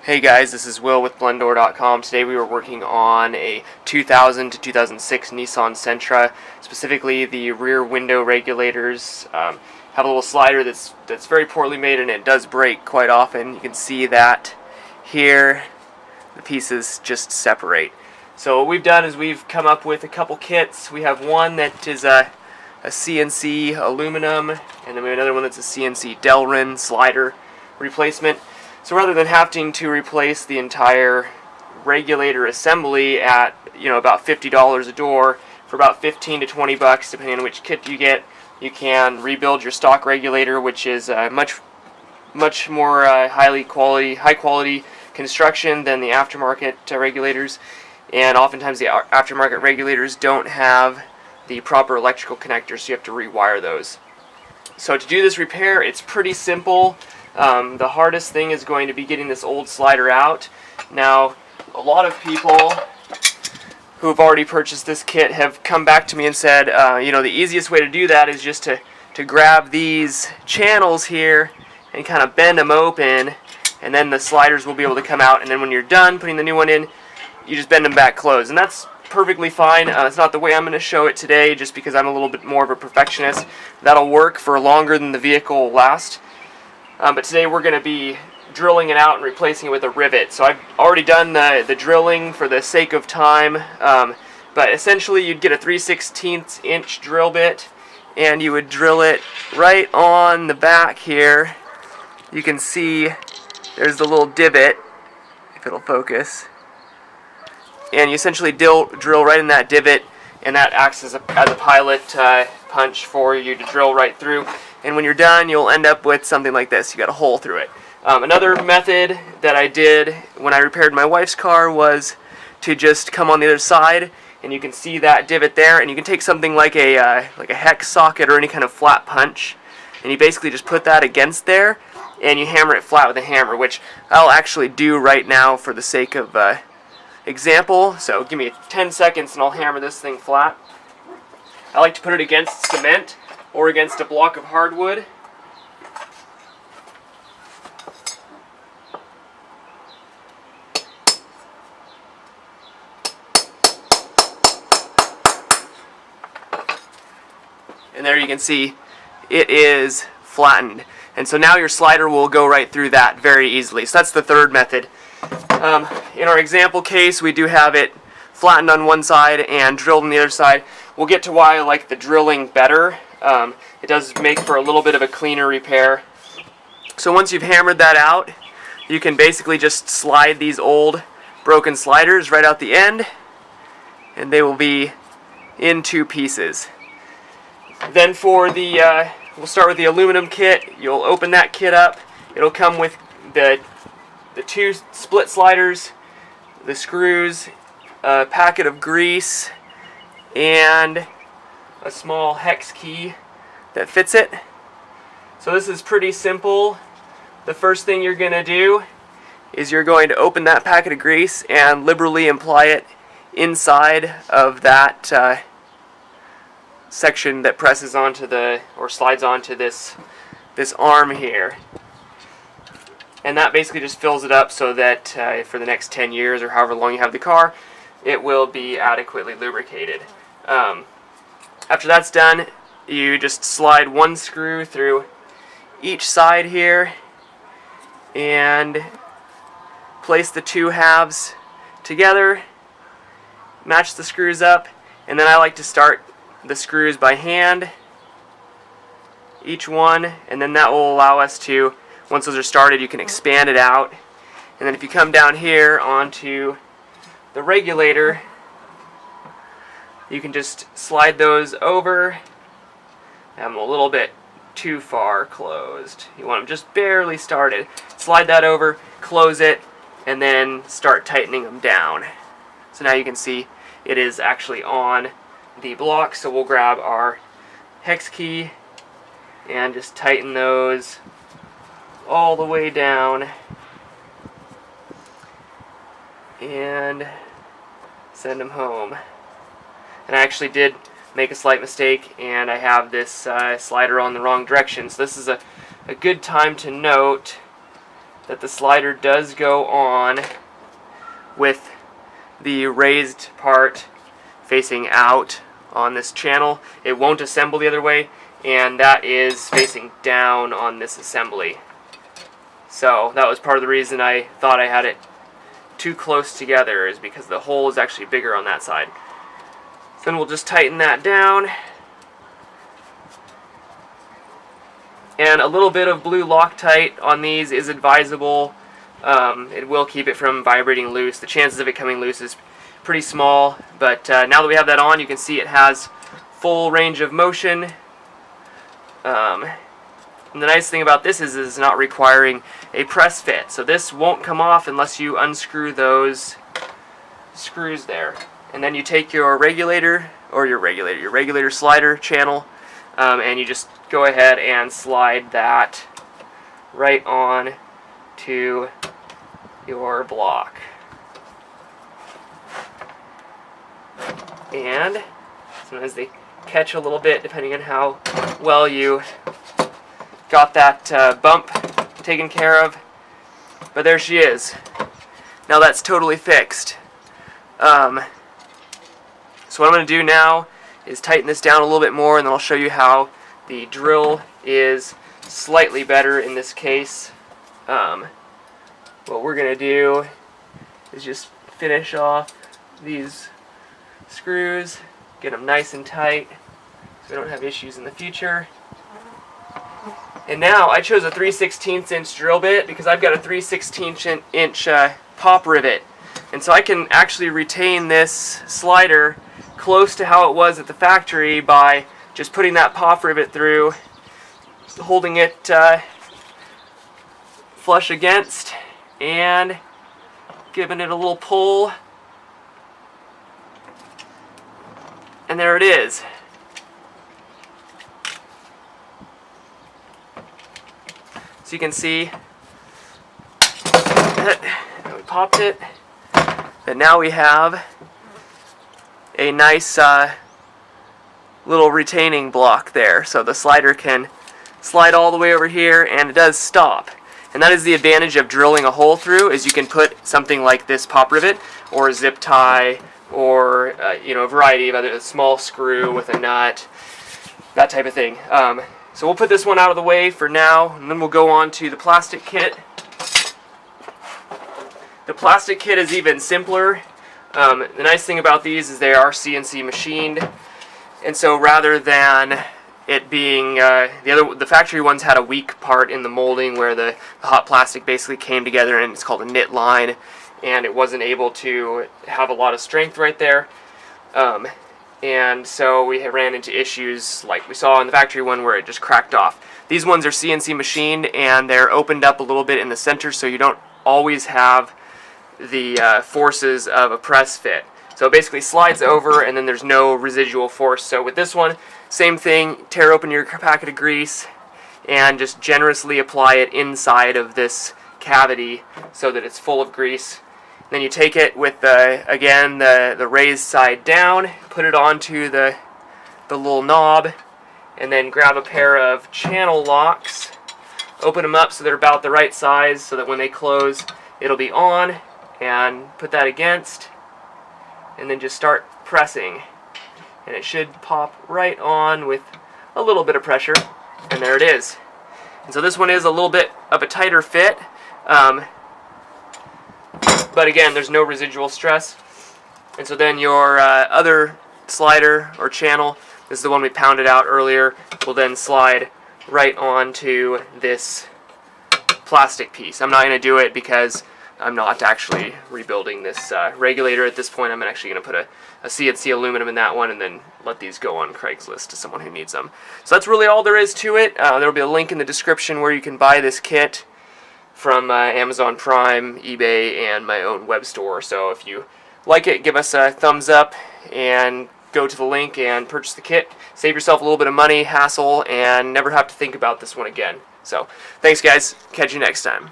Hey guys, this is Will with Blendor.com. Today we were working on a 2000 to 2006 Nissan Sentra, specifically the rear window regulators. Have a little slider that's very poorly made and it does break quite often. You can see that here. The pieces just separate. So what we've done is we've come up with a couple kits. We have one that is a CNC aluminum, and then we have another one that's a CNC Delrin slider replacement. So rather than having to replace the entire regulator assembly at about $50 a door, for about 15 to 20 bucks depending on which kit you get, you can rebuild your stock regulator, which is much more high quality construction than the aftermarket regulators. And oftentimes the aftermarket regulators don't have the proper electrical connectors, so you have to rewire those. So to do this repair, it's pretty simple. The hardest thing is going to be getting this old slider out. Now, a lot of people who have already purchased this kit have come back to me and said, the easiest way to do that is just to grab these channels here and kind of bend them open, and then the sliders will be able to come out, and then when you're done putting the new one in, you just bend them back closed. And that's perfectly fine. It's not the way I'm going to show it today, just because I'm a little bit more of a perfectionist. That'll work for longer than the vehicle will last. But today we're going to be drilling it out and replacing it with a rivet. So I've already done the drilling for the sake of time. But essentially you'd get a 3/16 inch drill bit, and you would drill it right on the back here. You can see there's the little divot, if it'll focus. And you essentially drill right in that divot, and that acts as a pilot punch for you to drill right through. And when you're done, you'll end up with something like this. You got a hole through it. Another method that I did when I repaired my wife's car was to just come on the other side, and you can see that divot there, and you can take something like a hex socket or any kind of flat punch, and you basically just put that against there, and you hammer it flat with a hammer, which I'll actually do right now for the sake of example. So give me 10 seconds and I'll hammer this thing flat. I like to put it against cement or against a block of hardwood. And there you can see it is flattened. And so now your slider will go right through that very easily. So that's the third method. In our example case, we do have it flattened on one side and drilled on the other side. We'll get to why I like the drilling better. It does make for a little bit of a cleaner repair. So once you've hammered that out, you can basically just slide these old broken sliders right out the end, and they will be in two pieces. Then for the, we'll start with the aluminum kit. You'll open that kit up. It'll come with the two split sliders, the screws, a packet of grease, and a small hex key that fits it. So this is pretty simple. The first thing you're going to do is you're going to open that packet of grease and liberally apply it inside of that section that presses onto or slides onto this arm here. And that basically just fills it up so that for the next 10 years or however long you have the car, it will be adequately lubricated. After that's done, you just slide one screw through each side here and place the two halves together, match the screws up, and then I like to start the screws by hand, each one, and then that will allow us to, once those are started, you can expand it out. And then if you come down here onto the regulator, you can just slide those over. I'm a little bit too far closed. You want them just barely started. Slide that over, close it, and then start tightening them down. So now you can see it is actually on the block. So we'll grab our hex key and just tighten those all the way down and send them home. And I actually did make a slight mistake, and I have this slider on the wrong direction. So this is a good time to note that the slider does go on with the raised part facing out on this channel. It won't assemble the other way, and that is facing down on this assembly. So that was part of the reason I thought I had it too close together, is because the hole is actually bigger on that side. So then we'll just tighten that down. And a little bit of blue Loctite on these is advisable. It will keep it from vibrating loose. The chances of it coming loose is pretty small, but now that we have that on, you can see it has full range of motion. And the nice thing about this is it's not requiring a press fit. So this won't come off unless you unscrew those screws there. And then you take your regulator, or your regulator slider channel, and you just go ahead and slide that right on to your block. And sometimes they catch a little bit depending on how well you got that bump taken care of. But there she is. Now that's totally fixed. So what I'm going to do now is tighten this down a little bit more, and then I'll show you how the drill is slightly better in this case. What we're going to do is just finish off these screws, get them nice and tight so we don't have issues in the future. And now I chose a 3/16 inch drill bit because I've got a 3/16 inch pop rivet, and so I can actually retain this slider close to how it was at the factory by just putting that pop rivet through, holding it flush against, and giving it a little pull, and there it is. So you can see that we popped it, that now we have a nice little retaining block there, so the slider can slide all the way over here and it does stop. And that is the advantage of drilling a hole through, is you can put something like this pop rivet or a zip tie or a variety of other, a small screw with a nut, that type of thing. So we'll put this one out of the way for now, and then we'll go on to the plastic kit. The plastic kit is even simpler. The nice thing about these is they are CNC machined, and so rather than it being the factory ones had a weak part in the molding where the hot plastic basically came together, and it's called a knit line, and it wasn't able to have a lot of strength right there. And so we ran into issues like we saw in the factory one where it just cracked off. These ones are CNC machined, and they're opened up a little bit in the center, so you don't always have the forces of a press fit. So it basically slides over, and then there's no residual force. So with this one, same thing, tear open your packet of grease and just generously apply it inside of this cavity so that it's full of grease. Then you take it with again the raised side down, put it onto the little knob, and then grab a pair of channel locks, open them up so they're about the right size so that when they close it'll be on, and put that against, and then just start pressing, and it should pop right on with a little bit of pressure, and there it is. And so this one is a little bit of a tighter fit, but again, there's no residual stress. And so then your other slider or channel, this is the one we pounded out earlier, will then slide right onto this plastic piece. I'm not going to do it because I'm not actually rebuilding this regulator at this point. I'm actually going to put a CNC aluminum in that one and then let these go on Craigslist to someone who needs them. So that's really all there is to it. There will be a link in the description where you can buy this kit from Amazon Prime, eBay, and my own web store. So if you like it, give us a thumbs up and go to the link and purchase the kit. Save yourself a little bit of money, hassle, and never have to think about this one again. So thanks guys, catch you next time.